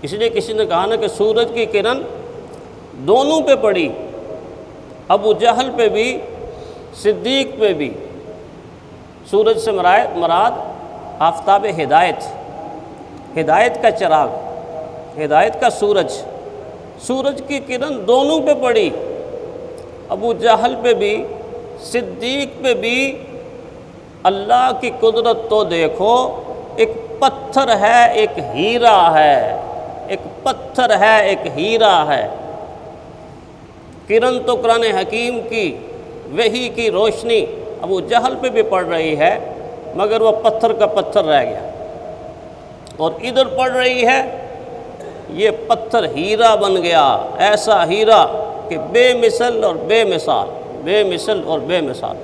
اس لیے کسی نے کہا نا کہ سورج کی کرن دونوں پہ پڑی، ابو جہل پہ بھی، صدیق پہ بھی۔ سورج سے مراد آفتاب ہدایت، ہدایت کا چراغ، ہدایت کا سورج، سورج کی کرن دونوں پہ پڑی، ابو جہل پہ بھی، صدیق پہ بھی۔ اللہ کی قدرت تو دیکھو، ایک پتھر ہے ایک ہیرا ہے، ایک پتھر ہے ایک ہیرا ہے۔ کرن تو قرآن حکیم کی وحی کی روشنی ابو جہل پہ بھی پڑ رہی ہے، مگر وہ پتھر کا پتھر رہ گیا، اور ادھر پڑ رہی ہے، یہ پتھر ہیرا بن گیا، ایسا ہیرا کہ بے مثل اور بے مثال، بے مثل اور بے مثال۔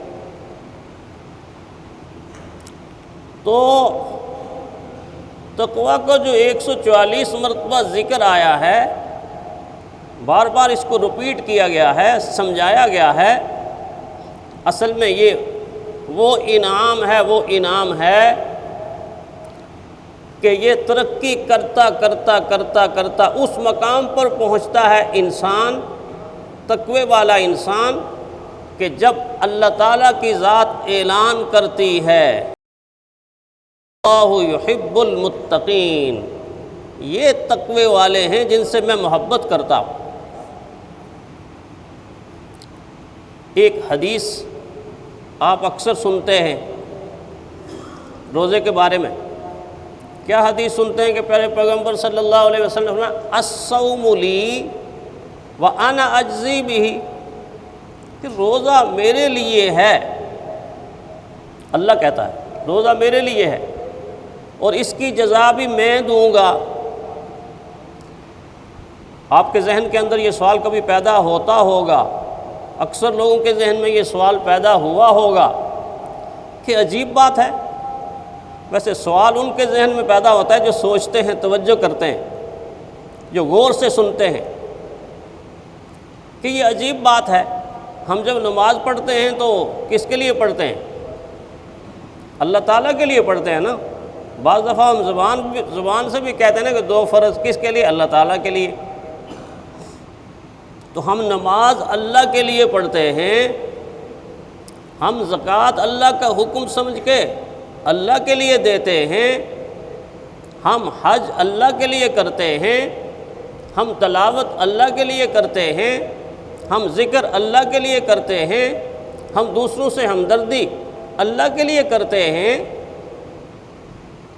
تو تقویٰ کا جو 144 مرتبہ ذکر آیا ہے، بار بار اس کو رپیٹ کیا گیا ہے، سمجھایا گیا ہے، اصل میں یہ وہ انعام ہے کہ یہ ترقی کرتا کرتا کرتا کرتا اس مقام پر پہنچتا ہے انسان، تقوی والا انسان، کہ جب اللہ تعالیٰ کی ذات اعلان کرتی ہے اللہ یحب المتقین، یہ تقوی والے ہیں جن سے میں محبت کرتا ہوں۔ ایک حدیث آپ اکثر سنتے ہیں روزے کے بارے میں، کیا حدیث سنتے ہیں کہ پیارے پیغمبر صلی اللہ علیہ وسلم نے فرمایا الصوم لی وانا اجزی بہ، کہ روزہ میرے لیے ہے، اللہ کہتا ہے روزہ میرے لیے ہے اور اس کی جزا بھی میں دوں گا۔ آپ کے ذہن کے اندر یہ سوال کبھی پیدا ہوتا ہوگا، اکثر لوگوں کے ذہن میں یہ سوال پیدا ہوا ہوگا کہ عجیب بات ہے۔ ویسے سوال ان کے ذہن میں پیدا ہوتا ہے جو سوچتے ہیں، توجہ کرتے ہیں، جو غور سے سنتے ہیں، کہ یہ عجیب بات ہے، ہم جب نماز پڑھتے ہیں تو کس کے لیے پڑھتے ہیں؟ اللہ تعالیٰ کے لیے پڑھتے ہیں نا۔ بعض دفعہ ہم زبان سے بھی کہتے ہیں نا کہ 2 فرض کس کے لیے؟ اللہ تعالیٰ کے لیے۔ تو ہم نماز اللہ کے لیے پڑھتے ہیں، ہم زکوٰۃ اللہ کا حکم سمجھ کے اللہ کے لیے دیتے ہیں، ہم حج اللہ کے لیے کرتے ہیں، ہم تلاوت اللہ کے لیے کرتے ہیں، ہم ذکر اللہ کے لیے کرتے ہیں، ہم دوسروں سے ہمدردی اللہ کے لیے کرتے ہیں۔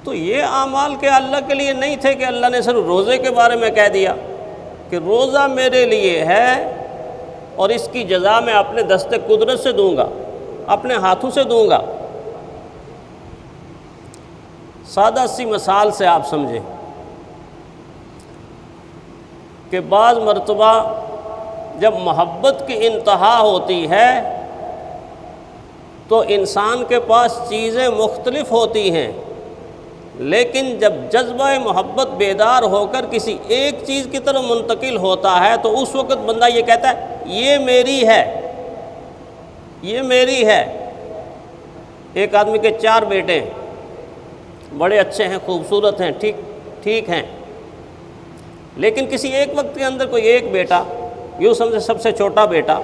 تو یہ اعمال کے اللہ کے لیے نہیں تھے کہ اللہ نے صرف روزے کے بارے میں کہہ دیا کہ روزہ میرے لیے ہے اور اس کی جزا میں اپنے دست قدرت سے دوں گا، اپنے ہاتھوں سے دوں گا۔ سادہ سی مثال سے آپ سمجھیں کہ بعض مرتبہ جب محبت کی انتہا ہوتی ہے تو انسان کے پاس چیزیں مختلف ہوتی ہیں، لیکن جب جذبہ محبت بیدار ہو کر کسی ایک چیز کی طرف منتقل ہوتا ہے تو اس وقت بندہ یہ کہتا ہے یہ میری ہے، یہ میری ہے۔ ایک آدمی کے 4 بیٹے ہیں، بڑے اچھے ہیں، خوبصورت ہیں، ٹھیک ہیں، لیکن کسی ایک وقت کے اندر کوئی ایک بیٹا، یوں سمجھے سب سے چھوٹا بیٹا،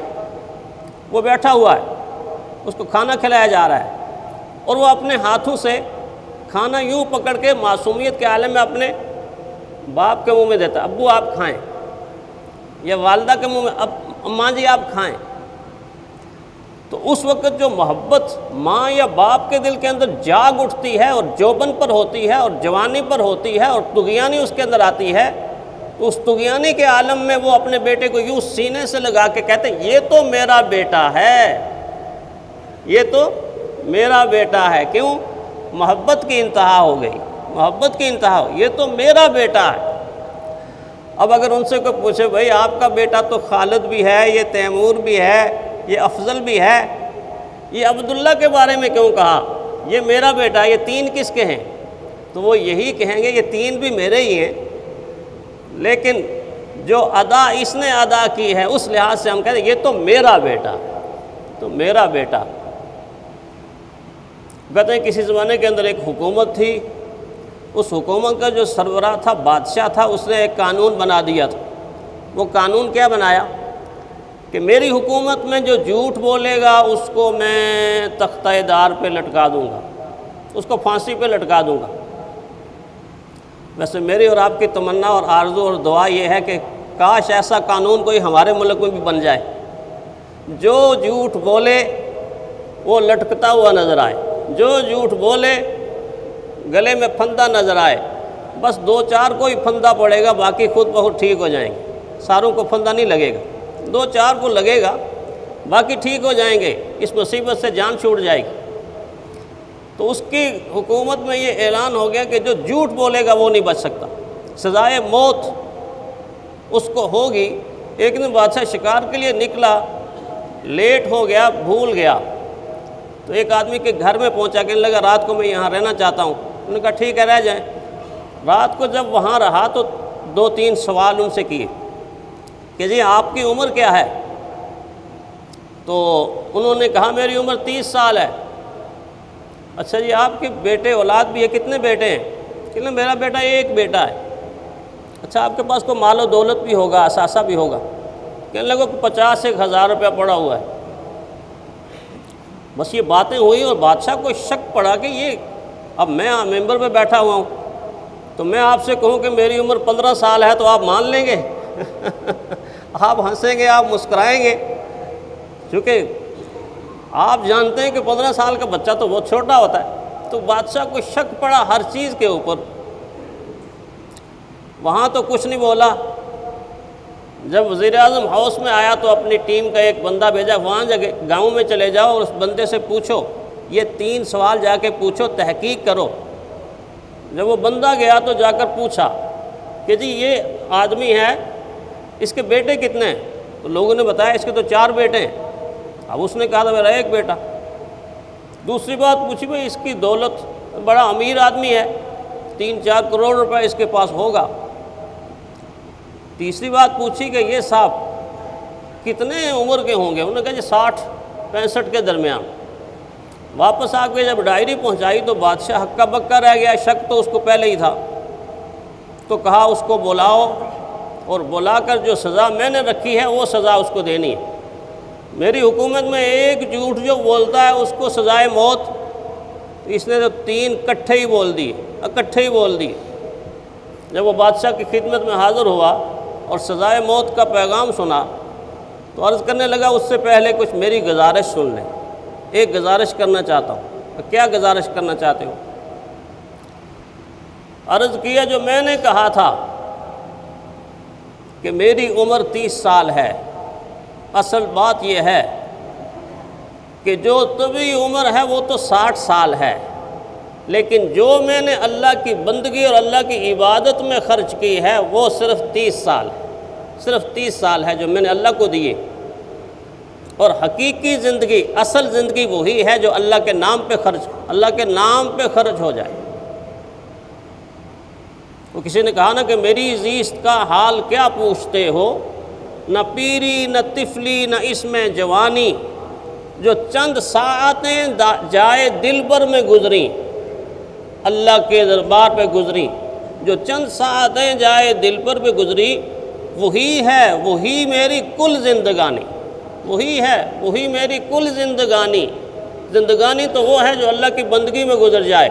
وہ بیٹھا ہوا ہے، اس کو کھانا کھلایا جا رہا ہے اور وہ اپنے ہاتھوں سے کھانا یوں پکڑ کے معصومیت کے عالم میں اپنے باپ کے منہ میں دیتا ہے، ابو آپ کھائیں، یا والدہ کے منہ میں اماں جی آپ کھائیں۔ تو اس وقت جو محبت ماں یا باپ کے دل کے اندر جاگ اٹھتی ہے اور جوبن پر ہوتی ہے اور جوانی پر ہوتی ہے اور طغیانی اس کے اندر آتی ہے، تو اس طغیانی کے عالم میں وہ اپنے بیٹے کو یوں سینے سے لگا کے کہتے ہیں یہ تو میرا بیٹا ہے، یہ تو میرا بیٹا ہے۔ کیوں؟ محبت کی انتہا ہو گئی، محبت کی انتہا ہو، یہ تو میرا بیٹا ہے۔ اب اگر ان سے کوئی پوچھے بھائی آپ کا بیٹا تو خالد بھی ہے، یہ تیمور بھی ہے، یہ افضل بھی ہے، یہ عبداللہ کے بارے میں کیوں کہا یہ میرا بیٹا، یہ 3 کس کے ہیں؟ تو وہ یہی کہیں گے یہ 3 بھی میرے ہی ہیں، لیکن جو ادا اس نے ادا کی ہے اس لحاظ سے ہم کہتے ہیں یہ تو میرا بیٹا، تو میرا بیٹا۔ کہتے ہیں کسی زمانے کے اندر ایک حکومت تھی اس حکومت کا جو سربراہ تھا، بادشاہ تھا، اس نے ایک قانون بنا دیا تھا۔ وہ قانون کیا بنایا کہ میری حکومت میں جو جھوٹ بولے گا اس کو میں تختہ دار پہ لٹکا دوں گا، اس کو پھانسی پہ لٹکا دوں گا۔ ویسے میری اور آپ کی تمنا اور آرزو اور دعا یہ ہے کہ کاش ایسا قانون کوئی ہمارے ملک میں بھی بن جائے، جو جھوٹ بولے وہ لٹکتا ہوا نظر آئے، جو جھوٹ بولے گلے میں پھندا نظر آئے، بس دو چار کو ہی پھندا پڑے گا، باقی خود بخود ٹھیک ہو جائیں گے۔ ساروں کو پھندا نہیں لگے گا، دو چار کو لگے گا، باقی ٹھیک ہو جائیں گے، اس مصیبت سے جان چھوٹ جائے گی۔ تو اس کی حکومت میں یہ اعلان ہو گیا کہ جو جھوٹ بولے گا وہ نہیں بچ سکتا، سزائے موت اس کو ہوگی۔ ایک دن بادشاہ شکار کے لیے نکلا، لیٹ ہو گیا، بھول گیا، تو ایک آدمی کے گھر میں پہنچا، کہنے لگا رات کو میں یہاں رہنا چاہتا ہوں۔ انہوں نے کہا ٹھیک ہے رہ جائیں۔ رات کو جب وہاں رہا تو دو تین سوال ان سے کیے کہ جی آپ کی عمر کیا ہے؟ تو انہوں نے کہا میری عمر 30 سال ہے۔ اچھا جی آپ کے بیٹے اولاد بھی ہے؟ کتنے بیٹے ہیں؟ کہ میرا بیٹا ایک بیٹا ہے۔ اچھا آپ کے پاس کوئی مال و دولت بھی ہوگا، اثاثہ بھی ہوگا؟ کہنے لگا 50,000 روپیہ پڑا ہوا ہے۔ بس یہ باتیں ہوئی اور بادشاہ کو شک پڑا کہ یہ اب میں ممبر پہ بیٹھا ہوا ہوں تو میں آپ سے کہوں کہ میری عمر 15 سال ہے تو آپ مان لیں گے؟ آپ ہنسیں گے، آپ مسکرائیں گے، کیونکہ آپ جانتے ہیں کہ 15 سال کا بچہ تو بہت چھوٹا ہوتا ہے۔ تو بادشاہ کو شک پڑا ہر چیز کے اوپر، وہاں تو کچھ نہیں بولا۔ جب وزیر اعظم ہاؤس میں آیا تو اپنی ٹیم کا ایک بندہ بھیجا، وہاں جگہ گاؤں میں چلے جاؤ اور اس بندے سے پوچھو، یہ 3 سوال جا کے پوچھو، تحقیق کرو۔ جب وہ بندہ گیا تو جا کر پوچھا کہ جی یہ آدمی ہے، اس کے بیٹے کتنے ہیں؟ تو لوگوں نے بتایا اس کے تو 4 بیٹے ہیں۔ اب اس نے کہا تھا میرا ایک بیٹا۔ دوسری بات پوچھی بھئی اس کی دولت، بڑا امیر آدمی ہے، 3-4 کروڑ روپے اس کے پاس ہوگا۔ تیسری بات پوچھی کہ یہ صاحب کتنے عمر کے ہوں گے؟ انہوں نے کہا جی 60-65 کے درمیان۔ واپس آ کے جب ڈائری پہنچائی تو بادشاہ ہکا بکا رہ گیا، شک تو اس کو پہلے ہی تھا۔ تو کہا اس کو بلاؤ اور بلا کر جو سزا میں نے رکھی ہے وہ سزا اس کو دینی ہے۔ میری حکومت میں ایک جھوٹ جو بولتا ہے اس کو سزائے موت۔ اس نے تو 3 اکٹھے ہی بول دی، اکٹھے ہی بول دی۔ جب وہ بادشاہ کی خدمت میں حاضر ہوا اور سزائے موت کا پیغام سنا تو عرض کرنے لگا اس سے پہلے کچھ میری گزارش سن لیں، ایک گزارش کرنا چاہتا ہوں۔ کیا گزارش کرنا چاہتے ہو؟ عرض کیا جو میں نے کہا تھا کہ میری عمر 30 سال ہے، اصل بات یہ ہے کہ جو طبی عمر ہے وہ تو 60 سال ہے، لیکن جو میں نے اللہ کی بندگی اور اللہ کی عبادت میں خرچ کی ہے وہ صرف 30 سال ہے، صرف 30 سال ہے جو میں نے اللہ کو دیے۔ اور حقیقی زندگی، اصل زندگی وہی ہے جو اللہ کے نام پہ خرچ، اللہ کے نام پہ خرچ ہو جائے۔ تو کسی نے کہا نا کہ میری زیست کا حال کیا پوچھتے ہو، نہ پیری نہ طفلی نہ اس میں جوانی، جو چند ساعتیں جائے دل بر میں گزری، اللہ کے دربار پہ گزری، جو چند ساعتیں جائے دل پر پہ گزری، وہی ہے، وہی میری کل زندگانی، وہی ہے، وہی میری کل زندگانی۔ زندگانی تو وہ ہے جو اللہ کی بندگی میں گزر جائے،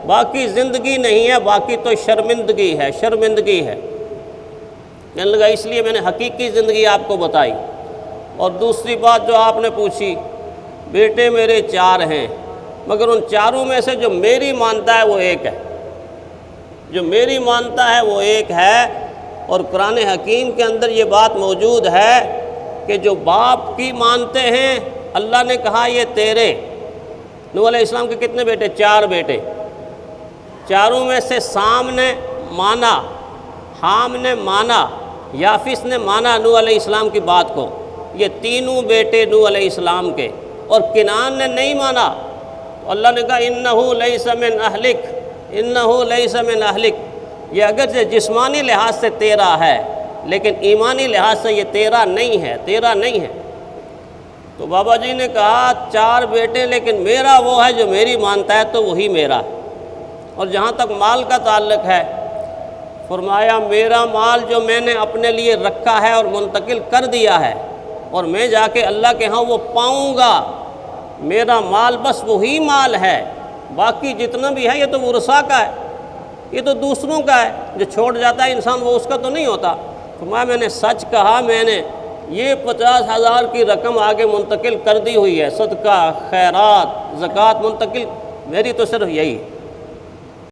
باقی زندگی نہیں ہے، باقی تو شرمندگی ہے، شرمندگی ہے۔ کہنے لگا اس لیے میں نے حقیقی زندگی آپ کو بتائی۔ اور دوسری بات جو آپ نے پوچھی، بیٹے میرے 4 ہیں، مگر ان 4 میں سے جو میری مانتا ہے وہ ایک ہے، جو میری مانتا ہے وہ ایک ہے۔ اور قرآن حکیم کے اندر یہ بات موجود ہے کہ جو باپ کی مانتے ہیں، اللہ نے کہا یہ تیرے۔ نوح علیہ السلام کے کتنے بیٹے؟ 4 بیٹے۔ 4 میں سے سام نے مانا، حام نے مانا، یافس نے مانا نوح علیہ السلام کی بات کو، یہ تینوں بیٹے نوح علیہ السلام کے۔ اور کنعان نے نہیں مانا، اللہ نے کہا انہو لیس من اہلک، انہو لیس من اہلک، یہ اگرچہ جسمانی لحاظ سے تیرا ہے لیکن ایمانی لحاظ سے یہ تیرا نہیں ہے، تیرا نہیں ہے۔ تو بابا جی نے کہا 4 بیٹے لیکن میرا وہ ہے جو میری مانتا ہے تو وہی میرا ہے۔ اور جہاں تک مال کا تعلق ہے، فرمایا میرا مال جو میں نے اپنے لیے رکھا ہے اور منتقل کر دیا ہے اور میں جا کے اللہ کے ہاں وہ پاؤں گا، میرا مال بس وہی مال ہے، باقی جتنا بھی ہے یہ تو ورثاء کا ہے، یہ تو دوسروں کا ہے، جو چھوڑ جاتا ہے انسان وہ اس کا تو نہیں ہوتا۔ فرمایا میں نے سچ کہا، میں نے یہ 50,000 کی رقم آگے منتقل کر دی ہوئی ہے، صدقہ، خیرات، زکوٰۃ منتقل، میری تو صرف یہی